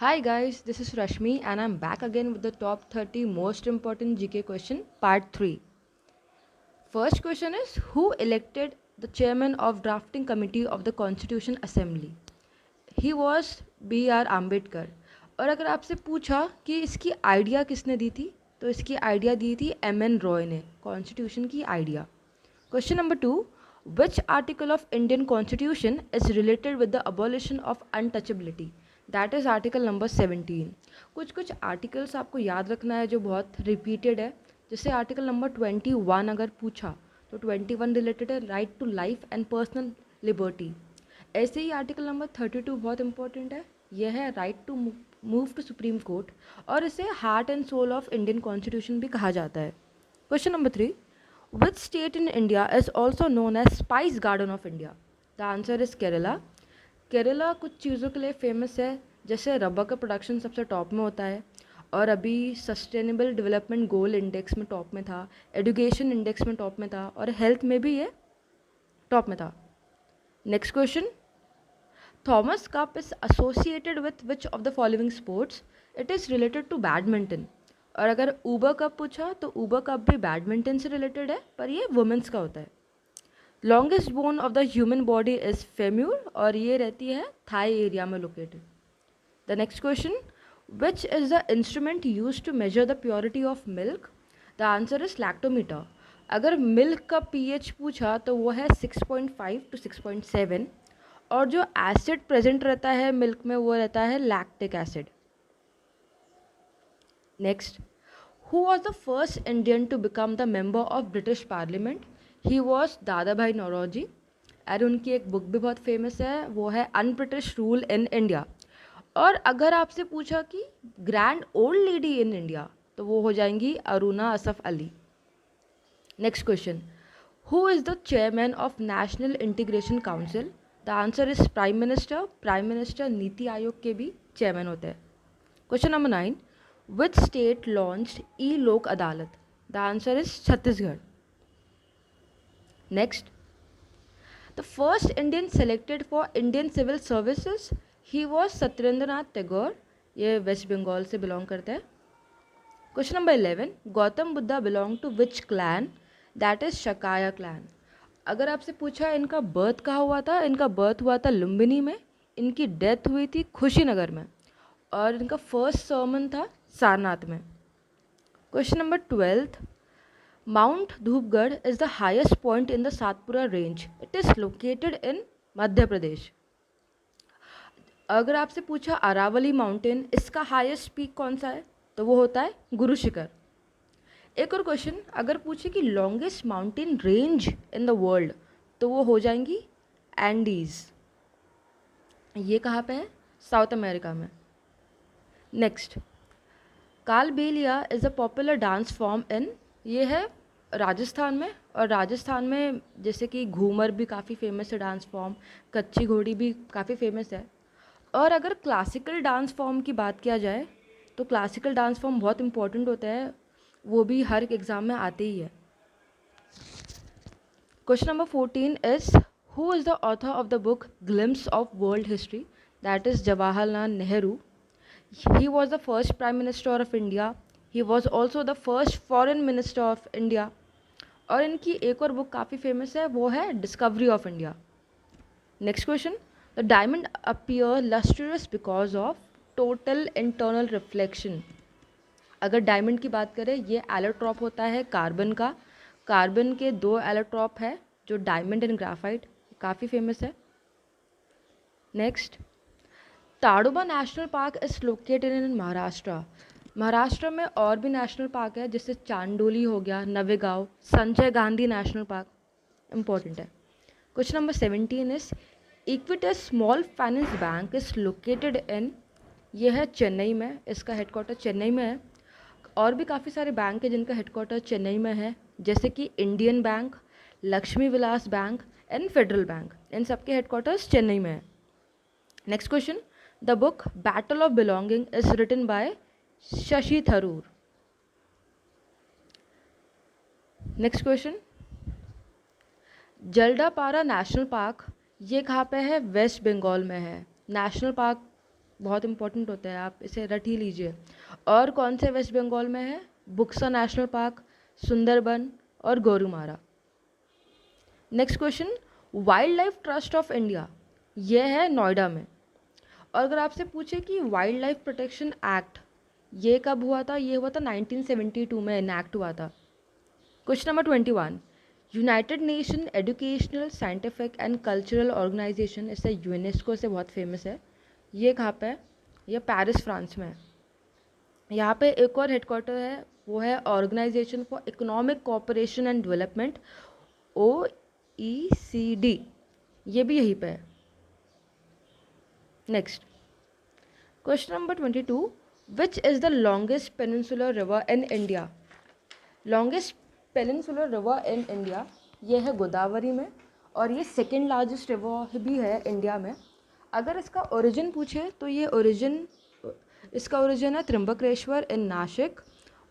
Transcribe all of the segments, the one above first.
Hi guys, this is Rashmi and I'm back again with the top 30 most important GK question part 3. First question is who elected the chairman of drafting committee of the Constitution Assembly? He was B.R. Ambedkar. और अगर आपसे पूछा कि इसकी idea किसने दी थी तो इसकी आइडिया दी थी M.N. रॉय ने कॉन्स्टिट्यूशन की idea. Question number 2. Which article of Indian Constitution is related with the abolition of untouchability? That is article number 17. कुछ कुछ आर्टिकल्स आपको याद रखना है जो बहुत रिपीटेड है. जैसे आर्टिकल नंबर 21 अगर पूछा तो 21 रिलेटेड है right to life and personal liberty. ऐसे ही आर्टिकल नंबर 32 बहुत इंपॉर्टेंट है. यह है right to move to supreme court और इसे heart and soul of Indian constitution भी कहा जाता है. Question number 3. Which state in India is also known as spice garden of India? The answer is Kerala. Kerala कुछ चीज़ों के लिए फेमस है, जैसे रबर का प्रोडक्शन सबसे टॉप में होता है और अभी सस्टेनेबल डेवलपमेंट गोल इंडेक्स में टॉप में था, एजुकेशन इंडेक्स में टॉप में था और हेल्थ में भी ये टॉप में था. Next question. Thomas cup is associated with which of the following sports? It is related to badminton. और अगर ऊबर कप पूछा तो ऊबर कप भी बैडमिंटन से रिलेटेड है पर ये वुमेंस का होता है. Longest bone of the human body is femur और ये रहती है थाई एरिया में located. The next question. Which is the instrument use to measure the purity of milk? The answer is lactometer. अगर मिल्क का पीएच पूछा तो वो है 6.5 to 6.7 और जो एसिड प्रेजेंट रहता है मिल्क में वो रहता है lactic acid. Next. Who was the first Indian to become the member of British parliament? He was Dadabhai Naoroji. और उनकी एक बुक भी बहुत फेमस है, वो है on British rule in India. और अगर आपसे पूछा कि grand old lady in India तो वो हो जाएंगी Aruna Asaf Ali. Next question. Who is the chairman of national integration council? The answer is prime minister. Prime minister Niti Aayog के भी चेयरमैन होते हैं. Question number 9. Which state launched e Lok Adalat? The answer is Chhattisgarh. Next. The first Indian selected for Indian civil services? He was Satyendranath Tagore. ये West Bengal से belong करते हैं. Question number 11. Gautam Buddha belong to which clan? That is Shakya clan. अगर आपसे पूछा इनका birth कहाँ हुआ था, इनका बर्थ हुआ था लुम्बिनी में. इनकी डेथ हुई थी खुशीनगर में और इनका फर्स्ट सर्मन था सारनाथ में. Question number 12. Mount Dhupgarh is the highest point in the Satpura range. It is located in Madhya Pradesh. अगर आपसे पूछा अरावली माउंटेन, इसका हाईएस्ट पीक कौन सा है तो वो होता है गुरु शिखर. एक और क्वेश्चन. अगर पूछे कि longest mountain range in the world तो वो हो जाएंगी एंडीज. ये कहाँ पे है? साउथ अमेरिका में. Next. Kalbelia is a popular dance form in, ये है राजस्थान में. और राजस्थान में जैसे कि घूमर भी काफ़ी फेमस है डांस फॉर्म, कच्ची घोड़ी भी काफ़ी फेमस है. और अगर क्लासिकल डांस फॉर्म की बात किया जाए तो क्लासिकल डांस फॉर्म बहुत इंपॉर्टेंट होता है, वो भी हर एक एग्ज़ाम में आते ही है. Question number 14 is who is the author of the book glimpse of world history? That is Jawaharlal Nehru. He was the first prime minister of India. He was also the first foreign minister of India. और इनकी एक और book काफ़ी famous है, वो है discovery of India. Next question. The diamond appear lustrous because of total internal reflection. अगर diamond की बात करें, ये एलोट्रॉप होता है कार्बन का. कार्बन के 2 एलोट्रॉप है जो डायमंड एंड ग्राफाइट, काफ़ी फेमस है. Next. Tadoba national park is located इन महाराष्ट्र. महाराष्ट्र में और भी नेशनल पार्क है जैसे चांडोली हो गया, Navegaon, Sanjay Gandhi national park important है. Question number 17 is Equitas small finance bank is located in, ये है चेन्नई में, इसका हेडक्वार्टर चेन्नई में है. और भी काफ़ी सारे बैंक है जिनका हेडक्वार्टर चेन्नई में है, जैसे कि Indian bank, Lakshmi Vilas bank and federal bank. इन सबके हेडक्वार्टर्स चेन्नई में है. Next question. The book battle of belonging is written by Shashi Tharoor. Next question. Jaldapara national park ये कहाँ पे है? वेस्ट बंगाल में है. नेशनल पार्क बहुत इंपॉर्टेंट होता है, आप इसे रट ही लीजिए। और कौन से वेस्ट बंगाल में है? बुक्सा नेशनल पार्क, सुंदरबन और Gorumara. Next question, wild life trust of India, ये है नोएडा में। और अगर आपसे पूछे कि वाइल्ड लाइफ प्रोटेक्शन एक्ट ये कब हुआ था? ये हुआ था 1972 में इनैक्ट हुआ था। Question number 21, united nation educational scientific and cultural organisation, इससे यूनेस्को से बहुत फेमस है, ये कहाँ पे है? ये पेरिस फ्रांस में है। यहाँ पे एक और हेडक्वार्टर है, वो है organisation for economic cooperation and development, OECD, ये भी यहीं पे है। Next question number 22, which is the longest peninsular river in India? Longest peninsular river in India, ये है गोदावरी में, और ये सेकेंड लार्जेस्ट रिवर भी है इंडिया में। अगर इसका ओरिजिन पूछे तो इसका ओरिजिन है त्र्यंबकेश्वर इन नासिक,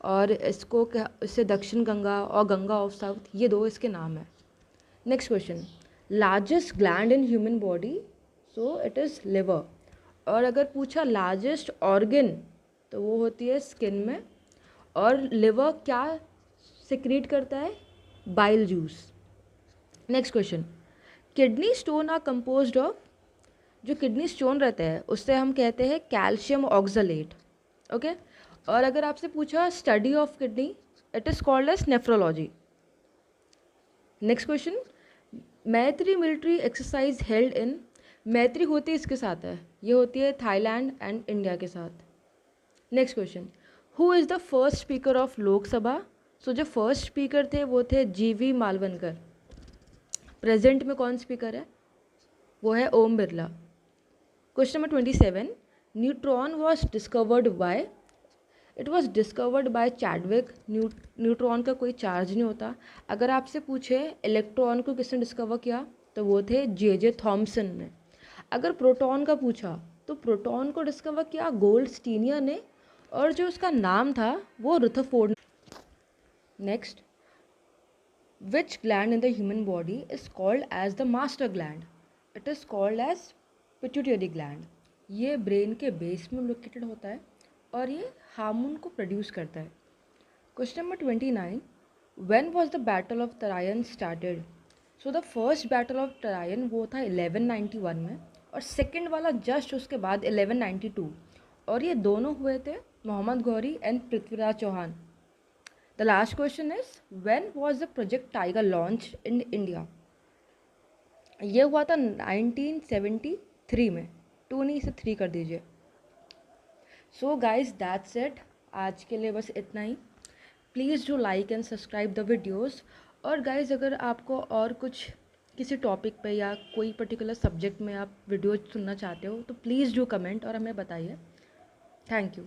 और इससे दक्षिण गंगा और गंगा ऑफ साउथ, ये दो इसके नाम है। Next question, largest gland in human body, so it is liver. और अगर पूछा लार्जेस्ट ऑर्गन, तो वो होती है स्किन में, और लिवर क्या सिक्रीट करता है? Bile juice. Next question, kidney stone are composed of, जो किडनी स्टोन रहते हैं उससे हम कहते हैं कैल्शियम ऑक्सलेट। ओके, और अगर आपसे पूछा study of kidney, it is called as nephrology. Next question, Maitri military exercise held in, Maitri होती इसके साथ है, ये होती है थाईलैंड एंड इंडिया के साथ। Next question, who is the first speaker of Lok Sabha? So जो फर्स्ट स्पीकर थे वो थे GV मालवनकर। प्रेजेंट में कौन स्पीकर है? वो है Om Birla. Question number 27, neutron was discovered by, it was discovered by Chadwick. Neutron का कोई चार्ज नहीं होता। अगर आपसे पूछे इलेक्ट्रॉन को किसने डिस्कवर किया, तो वो थे JJ थॉमसन ने। अगर प्रोटॉन का पूछा, तो प्रोटॉन को डिस्कवर किया गोल्डस्टीनियर ने, और जो उसका नाम था वो Rutherford. Next, which gland in the human body is called as the master gland? It is called as pituitary gland. ये ब्रेन के बेस में लोकेटेड होता है और ये हार्मोन को प्रोड्यूस करता है। Question number 29, when was the battle of Tarain started? So the first battle of Tarain वो था 1191 में, और सेकेंड वाला जस्ट उसके बाद 1192, और ये दोनों हुए थे Mohammad Ghori and Prithviraj Chauhan. The last question is, when was the project tiger launch in India? ये हुआ था 1973 में, 2 नहीं से 3 कर दीजिए। सो गाइज दैट्स इट, आज के लिए बस इतना ही। Please do like and subscribe the videos. और गाइज अगर आपको और कुछ किसी टॉपिक पे या कोई पर्टिकुलर सब्जेक्ट में आप वीडियो सुनना चाहते हो, तो प्लीज़ डू कमेंट और हमें बताइए। Thank you.